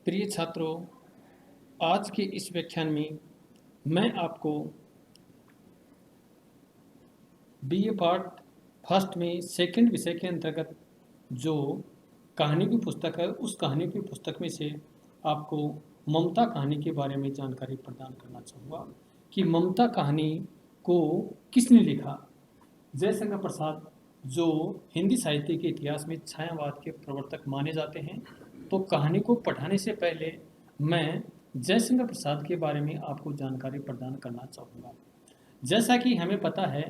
प्रिय छात्रों, आज के इस व्याख्यान में मैं आपको बीए पार्ट फर्स्ट में सेकंड विषय के अंतर्गत जो कहानी की पुस्तक है, उस कहानी की पुस्तक में से आपको ममता कहानी के बारे में जानकारी प्रदान करना चाहूँगा कि ममता कहानी को किसने लिखा। जयशंकर प्रसाद जो हिंदी साहित्य के इतिहास में छायावाद के प्रवर्तक माने जाते हैं, तो कहानी को पढ़ाने से पहले मैं जयशंकर प्रसाद के बारे में आपको जानकारी प्रदान करना चाहूँगा। जैसा कि हमें पता है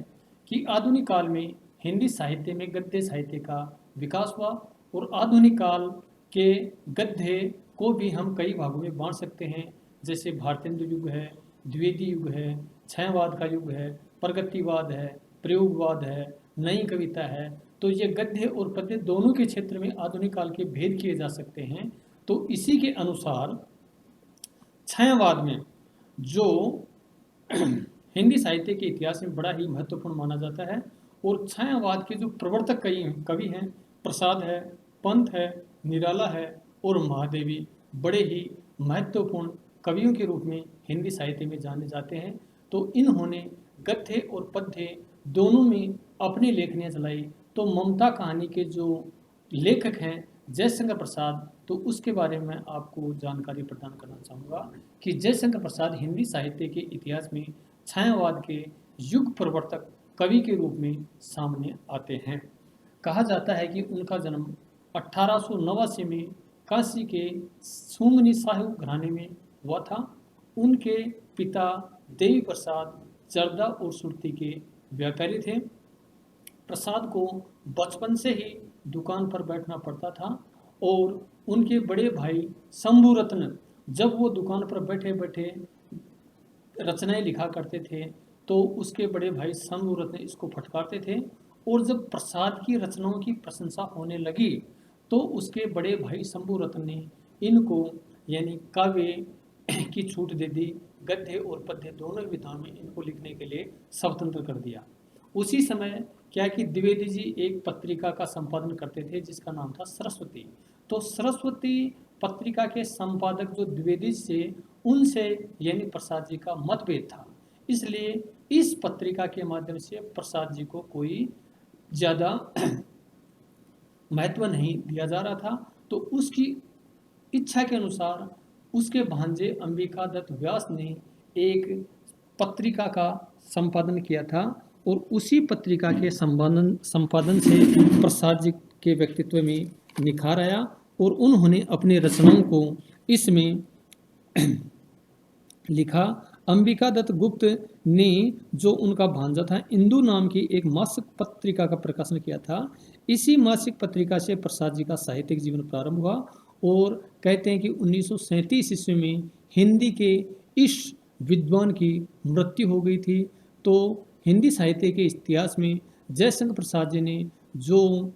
कि आधुनिक काल में हिंदी साहित्य में गद्य साहित्य का विकास हुआ और आधुनिक काल के गद्य को भी हम कई भागों में बांट सकते हैं, जैसे भारतेंदु युग है, द्विवेदी युग है, छायावाद का युग है, प्रगतिवाद है, प्रयोगवाद है, नई कविता है। तो ये गद्य और पद्य दोनों के क्षेत्र में आधुनिक काल के भेद किए जा सकते हैं। तो इसी के अनुसार छायावाद में जो हिंदी साहित्य के इतिहास में बड़ा ही महत्वपूर्ण माना जाता है, और छायावाद के जो प्रवर्तक कवि हैं, प्रसाद है, पंत है, निराला है और महादेवी बड़े ही महत्वपूर्ण कवियों के रूप में हिंदी साहित्य में जाने जाते हैं। तो इन्होंने गद्य और पद्य दोनों में अपनी लेखनियाँ चलाई। तो ममता कहानी के जो लेखक हैं जयशंकर प्रसाद, तो उसके बारे में आपको जानकारी प्रदान करना चाहूँगा कि जयशंकर प्रसाद हिंदी साहित्य के इतिहास में छायावाद के युग प्रवर्तक कवि के रूप में सामने आते हैं। कहा जाता है कि उनका जन्म 1889 में काशी के सुंगनी साहू घराने में हुआ था। उनके पिता देवी प्रसाद जर्दा और सुरती के व्यापारी थे। प्रसाद को बचपन से ही दुकान पर बैठना पड़ता था और उनके बड़े भाई शंभू रत्न जब वो दुकान पर बैठे बैठे रचनाएं लिखा करते थे, तो उसके बड़े भाई शंभू रत्न इसको फटकारते थे। और जब प्रसाद की रचनाओं की प्रशंसा होने लगी, तो उसके बड़े भाई शंभू रत्न ने इनको यानी काव्य की छूट दे दी। गद्य और पद्य दोनों विधाओं में इनको लिखने के लिए स्वतंत्र कर दिया। उसी समय क्या कि द्विवेदी जी एक पत्रिका का संपादन करते थे जिसका नाम था सरस्वती। तो सरस्वती पत्रिका के संपादक जो द्विवेदी से उनसे यानी प्रसाद जी का मतभेद था, इसलिए इस पत्रिका के माध्यम से प्रसाद जी को कोई ज़्यादा महत्व नहीं दिया जा रहा था। तो उसकी इच्छा के अनुसार उसके भांजे अंबिका दत्त व्यास ने एक पत्रिका का संपादन किया था और उसी पत्रिका के संपादन से प्रसाद जी के व्यक्तित्व में निखार आया और उन्होंने अपनी रचनाओं को इसमें लिखा। अंबिका दत्त गुप्त ने जो उनका भांजा था इंदु नाम की एक मासिक पत्रिका का प्रकाशन किया था। इसी मासिक पत्रिका से प्रसाद जी का साहित्यिक जीवन प्रारंभ हुआ और कहते हैं कि 1937 ईस्वी में हिंदी के इस विद्वान की मृत्यु हो गई थी। तो हिंदी साहित्य के इतिहास में जयशंकर प्रसाद जी ने जो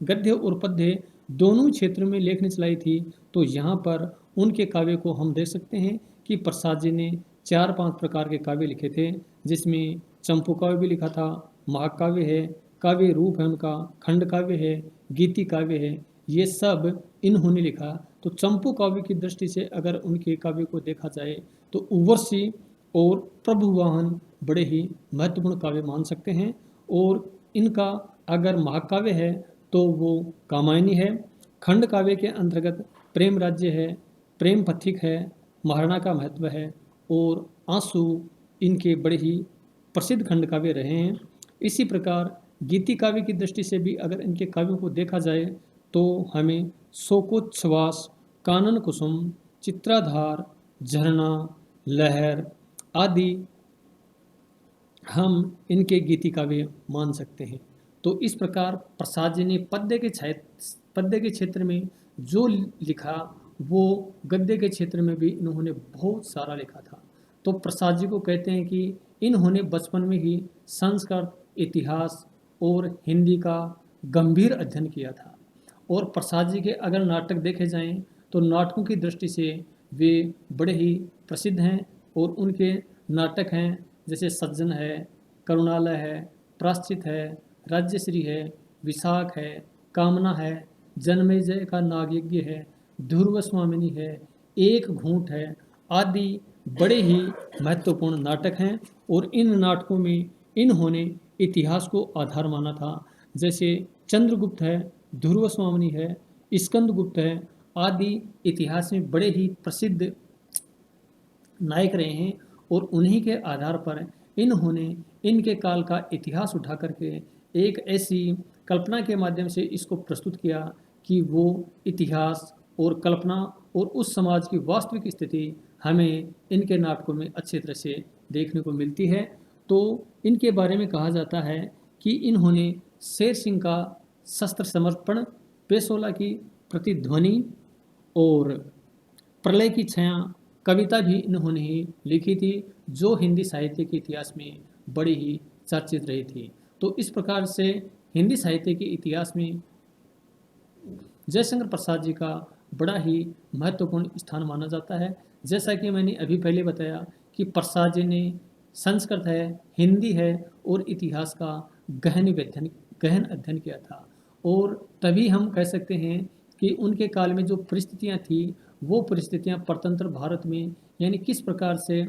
गद्य और पद्य दोनों क्षेत्र में लेखनी चलाई थी, तो यहाँ पर उनके काव्य को हम देख सकते हैं कि प्रसाद जी ने 4-5 प्रकार के काव्य लिखे थे, जिसमें चंपू काव्य भी लिखा था, महाकाव्य है, काव्य रूप है उनका, खंड काव्य है, गीति काव्य है, ये सब इन्होंने लिखा। तो चंपू काव्य की दृष्टि से अगर उनके काव्य को देखा जाए तो उर्वशी और प्रभुवाहन बड़े ही महत्वपूर्ण काव्य मान सकते हैं। और इनका अगर महाकाव्य है तो वो कामायनी है, खंड काव्य के अंतर्गत प्रेम राज्य है, प्रेम पथिक है, महाराणा का महत्व है और आंसू इनके बड़े ही प्रसिद्ध खंड काव्य रहे हैं। इसी प्रकार गीति काव्य की दृष्टि से भी अगर इनके काव्यों को देखा जाए तो हमें शोकोच्छ्वास, कानन कुसुम, चित्राधार, झरना, लहर आदि हम इनके गीति काव्य मान सकते हैं। तो इस प्रकार प्रसाद जी ने पद्य के क्षेत्र में जो लिखा वो गद्य के क्षेत्र में भी इन्होंने बहुत सारा लिखा था। तो प्रसाद जी को कहते हैं कि इन्होंने बचपन में ही संस्कृत, इतिहास और हिंदी का गंभीर अध्ययन किया था। और प्रसाद जी के अगर नाटक देखे जाएं तो नाटकों की दृष्टि से वे बड़े ही प्रसिद्ध हैं और उनके नाटक हैं जैसे सज्जन है, करुणालय है, प्राश्चित है, राज्यश्री है, विशाख है, कामना है, जन्मेजय का नागयज्ञ है, ध्रुव स्वामिनी है, एक घूंट है आदि बड़े ही महत्वपूर्ण नाटक हैं। और इन नाटकों में इन्होंने इतिहास को आधार माना था। जैसे चंद्रगुप्त है, ध्रुव स्वामिनी है, स्कंदगुप्त है आदि इतिहास में बड़े ही प्रसिद्ध नायक रहे हैं। और उन्हीं के आधार पर इन्होंने इनके काल का इतिहास उठा करके एक ऐसी कल्पना के माध्यम से इसको प्रस्तुत किया कि वो इतिहास और कल्पना और उस समाज की वास्तविक स्थिति हमें इनके नाटकों में अच्छी तरह से देखने को मिलती है। तो इनके बारे में कहा जाता है कि इन्होंने शेर सिंह का शस्त्र समर्पण, पेशोला की प्रतिध्वनि और प्रलय की छाया कविता भी इन्होंने ही लिखी थी, जो हिंदी साहित्य के इतिहास में बड़ी ही चर्चित रही थी। तो इस प्रकार से हिंदी साहित्य के इतिहास में जयशंकर प्रसाद जी का बड़ा ही महत्वपूर्ण स्थान माना जाता है। जैसा कि मैंने अभी पहले बताया कि प्रसाद जी ने संस्कृत है, हिंदी है और इतिहास का गहन अध्ययन किया था। और तभी हम कह सकते हैं कि उनके काल में जो परिस्थितियां थी, वो परिस्थितियां परतंत्र भारत में यानी किस प्रकार से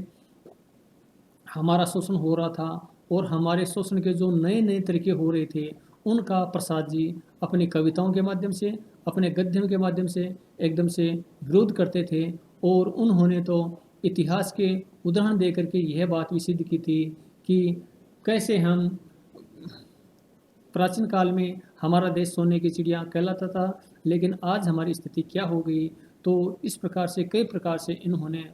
हमारा शोषण हो रहा था और हमारे शोषण के जो नए नए तरीके हो रहे थे, उनका प्रसाद जी अपनी कविताओं के माध्यम से, अपने गद्यों के माध्यम से एकदम से विरोध करते थे। और उन्होंने तो इतिहास के उदाहरण दे करके यह बात भी सिद्ध की थी कि कैसे हम प्राचीन काल में हमारा देश सोने की चिड़िया कहलाता था, लेकिन आज हमारी स्थिति क्या हो गई। तो इस प्रकार से कई प्रकार से इन्होंने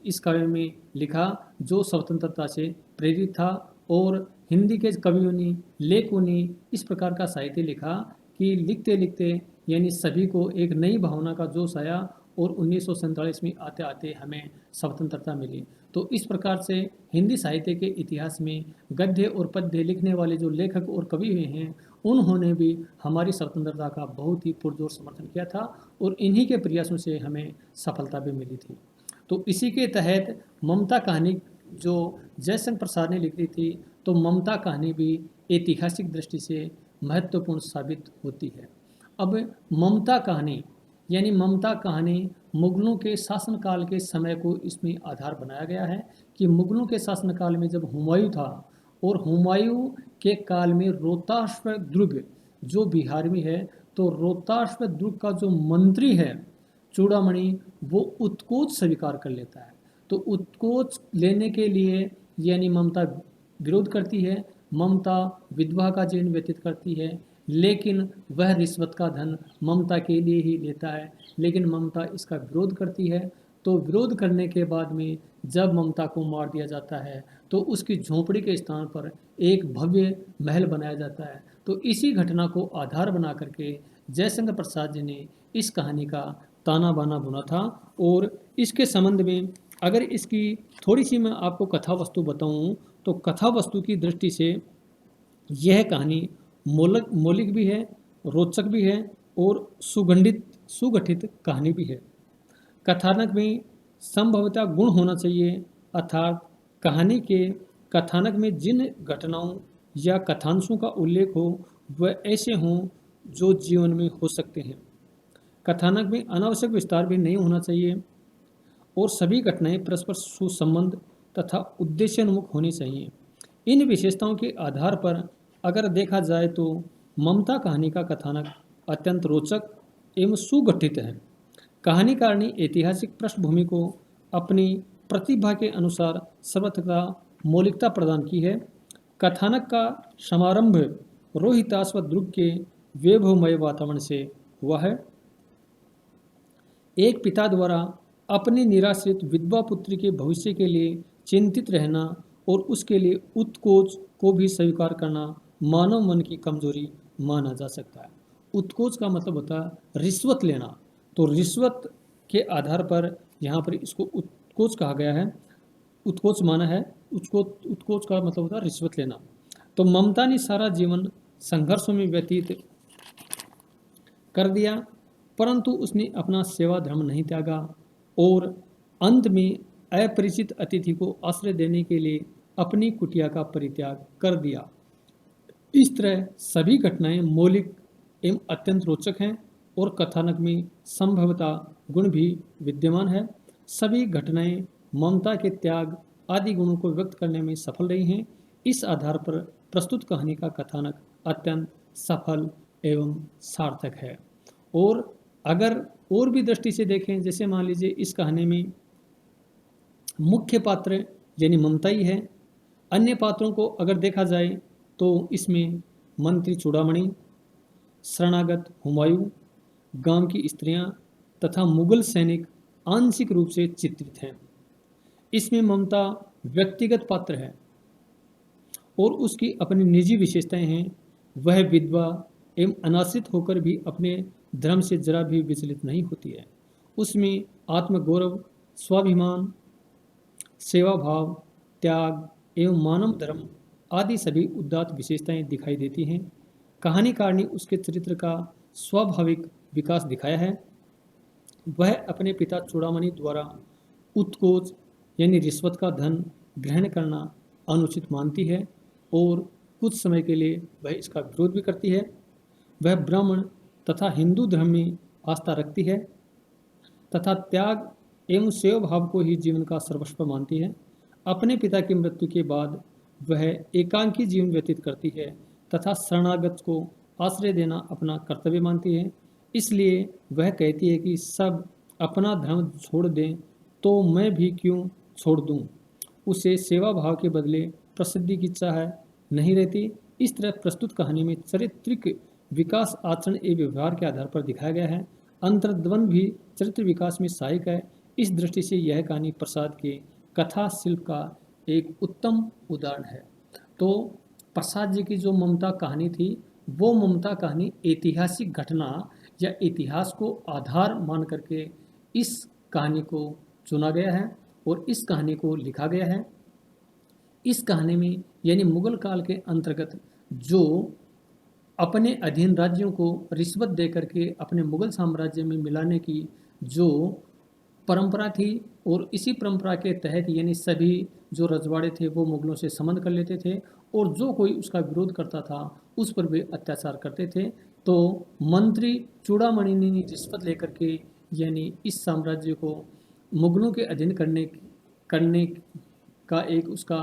इस काव्य में लिखा जो स्वतंत्रता से प्रेरित था। और हिंदी के कवियों ने, लेखकों ने इस प्रकार का साहित्य लिखा कि लिखते लिखते यानी सभी को एक नई भावना का जोश आया और 1947 में आते आते हमें स्वतंत्रता मिली। तो इस प्रकार से हिंदी साहित्य के इतिहास में गद्य और पद्य लिखने वाले जो लेखक और कवि हुए हैं, उन्होंने भी हमारी स्वतंत्रता का बहुत ही पुरजोर समर्थन किया था और इन्हीं के प्रयासों से हमें सफलता भी मिली थी। तो इसी के तहत ममता कहानी जो जयशंकर प्रसाद ने लिखी थी, तो ममता कहानी भी ऐतिहासिक दृष्टि से महत्वपूर्ण साबित होती है। अब ममता कहानी यानी ममता कहानी मुगलों के शासनकाल के समय को इसमें आधार बनाया गया है कि मुगलों के शासनकाल में जब हुमायूं था और हुमायूं के काल में रोहताश्व दुर्ग जो बिहार में है, तो रोहताश्व दुर्ग का जो मंत्री है चूड़ामणि, वो उत्कोच स्वीकार कर लेता है। तो उत्कोच लेने के लिए यानी ममता विरोध करती है, ममता विधवा का जीवन व्यतीत करती है, लेकिन वह रिश्वत का धन ममता के लिए ही लेता है, लेकिन ममता इसका विरोध करती है। तो विरोध करने के बाद में जब ममता को मार दिया जाता है, तो उसकी झोंपड़ी के स्थान पर एक भव्य महल बनाया जाता है। तो इसी घटना को आधार बना करके जयशंकर प्रसाद जी ने इस कहानी का ताना बाना बुना था। और इसके संबंध में अगर इसकी थोड़ी सी मैं आपको कथा वस्तु बताऊं, तो कथा वस्तु की दृष्टि से यह कहानी मौलिक भी है, रोचक भी है और सुगठित कहानी भी है। कथानक में संभवतः गुण होना चाहिए, अर्थात कहानी के कथानक में जिन घटनाओं या कथांशों का उल्लेख हो वह ऐसे हों जो जीवन में हो सकते हैं। कथानक में अनावश्यक विस्तार भी नहीं होना चाहिए और सभी घटनाएं परस्पर सुसंबद्ध तथा उद्देश्योन्मुख होनी चाहिए। इन विशेषताओं के आधार पर अगर देखा जाए तो ममता कहानी का कथानक अत्यंत रोचक एवं सुगठित है। कहानीकार ने ऐतिहासिक पृष्ठभूमि को अपनी प्रतिभा के अनुसार सर्वथा मौलिकता प्रदान की है। कथानक का समारंभ रोहिताश्व दुर्ग के वैभवमय वातावरण से हुआ है। एक पिता द्वारा अपनी निराश्रित विधवा पुत्री के भविष्य के लिए चिंतित रहना और उसके लिए उत्कोच को भी स्वीकार करना मानव मन की कमजोरी माना जा सकता है। उत्कोच का मतलब होता है रिश्वत लेना, तो रिश्वत के आधार पर यहाँ पर इसको उत्कोच कहा गया है। उत्कोच माना है, उत्कोच का मतलब होता है रिश्वत लेना। तो ममता ने सारा जीवन संघर्षों में व्यतीत कर दिया, परंतु उसने अपना सेवा धर्म नहीं त्यागा और अंत में अपरिचित अतिथि को आश्रय देने के लिए अपनी कुटिया का परित्याग कर दिया। इस तरह सभी घटनाएं मौलिक एवं अत्यंत रोचक हैं और कथानक में संभवतः गुण भी विद्यमान है। सभी घटनाएं ममता के त्याग आदि गुणों को व्यक्त करने में सफल रही हैं। इस आधार पर प्रस्तुत कहानी का कथानक अत्यंत सफल एवं सार्थक है। और अगर और भी दृष्टि से देखें, जैसे मान लीजिए इस कहानी में मुख्य पात्र यानी ममता ही है। अन्य पात्रों को अगर देखा जाए तो इसमें मंत्री चूड़ामणि, शरणागत हुमायूं, गांव की स्त्रियां तथा मुगल सैनिक आंशिक रूप से चित्रित हैं। इसमें ममता व्यक्तिगत पात्र है और उसकी अपनी निजी विशेषताएं हैं। वह विधवा एवं अनाश्रित होकर भी अपने धर्म से जरा भी विचलित नहीं होती है। उसमें आत्मगौरव, स्वाभिमान, सेवा भाव, त्याग एवं मानव धर्म आदि सभी उदात्त विशेषताएं दिखाई देती हैं। कहानीकार ने उसके चरित्र का स्वाभाविक विकास दिखाया है। वह अपने पिता चूड़ामणि द्वारा उत्कोच यानी रिश्वत का धन ग्रहण करना अनुचित मानती है और कुछ समय के लिए वह इसका विरोध भी करती है। वह ब्राह्मण तथा हिंदू धर्म में आस्था रखती है तथा त्याग एवं सेवा भाव को ही जीवन का सर्वस्व मानती है। अपने पिता की मृत्यु के बाद वह एकांकी जीवन व्यतीत करती है तथा शरणागत को आश्रय देना अपना कर्तव्य मानती है। इसलिए वह कहती है कि सब अपना धर्म छोड़ दें तो मैं भी क्यों छोड़ दूं। उसे सेवा भाव के बदले प्रसिद्धि की चाह नहीं रहती। इस तरह प्रस्तुत कहानी में चारित्रिक विकास आचरण एवं व्यवहार के आधार पर दिखाया गया है। अंतर्द्वंद भी चरित्र विकास में सहायक है। इस दृष्टि से यह कहानी प्रसाद के कथा शिल्प का एक उत्तम उदाहरण है। तो प्रसाद जी की जो ममता कहानी थी, वो ममता कहानी ऐतिहासिक घटना या इतिहास को आधार मान करके इस कहानी को चुना गया है और इस कहानी को लिखा गया है। इस कहानी में यानी मुगल काल के अंतर्गत जो अपने अधीन राज्यों को रिश्वत दे करके अपने मुगल साम्राज्य में मिलाने की जो परंपरा थी और इसी परंपरा के तहत यानी सभी जो रजवाड़े थे वो मुगलों से संबंध कर लेते थे और जो कोई उसका विरोध करता था उस पर वे अत्याचार करते थे। तो मंत्री चूड़ामणि ने रिश्वत लेकर के यानी इस साम्राज्य को मुगलों के अधीन करने का एक उसका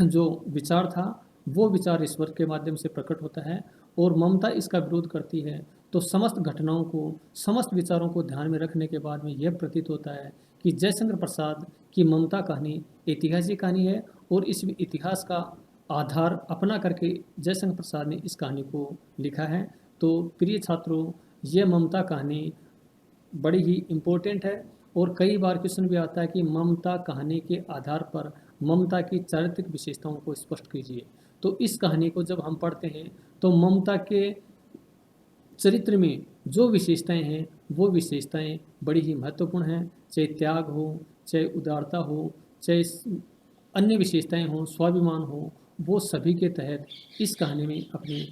जो विचार था वो विचार रिश्वत के माध्यम से प्रकट होता है और ममता इसका विरोध करती है। तो समस्त घटनाओं को, समस्त विचारों को ध्यान में रखने के बाद में यह प्रतीत होता है कि जयशंकर प्रसाद की ममता कहानी ऐतिहासिक कहानी है और इस इतिहास का आधार अपना करके जयशंकर प्रसाद ने इस कहानी को लिखा है। तो प्रिय छात्रों, यह ममता कहानी बड़ी ही इम्पोर्टेंट है और कई बार क्वेश्चन भी आता है कि ममता कहानी के आधार पर ममता की चारित्रिक विशेषताओं को स्पष्ट कीजिए। तो इस कहानी को जब हम पढ़ते हैं तो ममता के चरित्र में जो विशेषताएं हैं वो विशेषताएं बड़ी ही महत्वपूर्ण हैं। चाहे त्याग हो, चाहे उदारता हो, चाहे अन्य विशेषताएं हों, स्वाभिमान हो, वो सभी के तहत इस कहानी में अपनी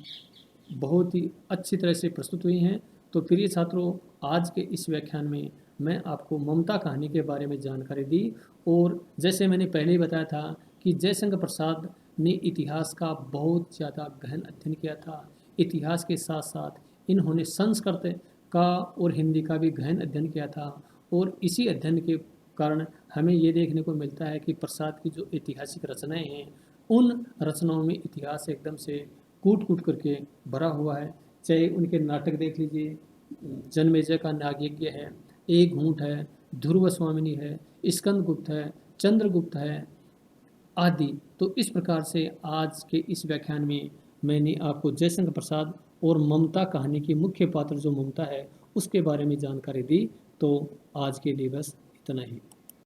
बहुत ही अच्छी तरह से प्रस्तुत हुई हैं। तो प्रिय छात्रों, आज के इस व्याख्यान में मैं आपको ममता कहानी के बारे में जानकारी दी और जैसे मैंने पहले ही बताया था कि जयशंकर प्रसाद ने इतिहास का बहुत ज़्यादा गहन अध्ययन किया था। इतिहास के साथ साथ इन्होंने संस्कृत का और हिंदी का भी गहन अध्ययन किया था और इसी अध्ययन के कारण हमें ये देखने को मिलता है कि प्रसाद की जो ऐतिहासिक रचनाएं हैं उन रचनाओं में इतिहास एकदम से कूट कूट करके भरा हुआ है। चाहे उनके नाटक देख लीजिए, जन्मेजय का नागयज्ञ है, एक घूंट है, ध्रुव स्वामिनी है, स्कंदगुप्त है, चंद्रगुप्त है आदि। तो इस प्रकार से आज के इस व्याख्यान में मैंने आपको जयशंकर प्रसाद और ममता कहानी की मुख्य पात्र जो ममता है उसके बारे में जानकारी दी। तो आज के लिए बस इतना ही।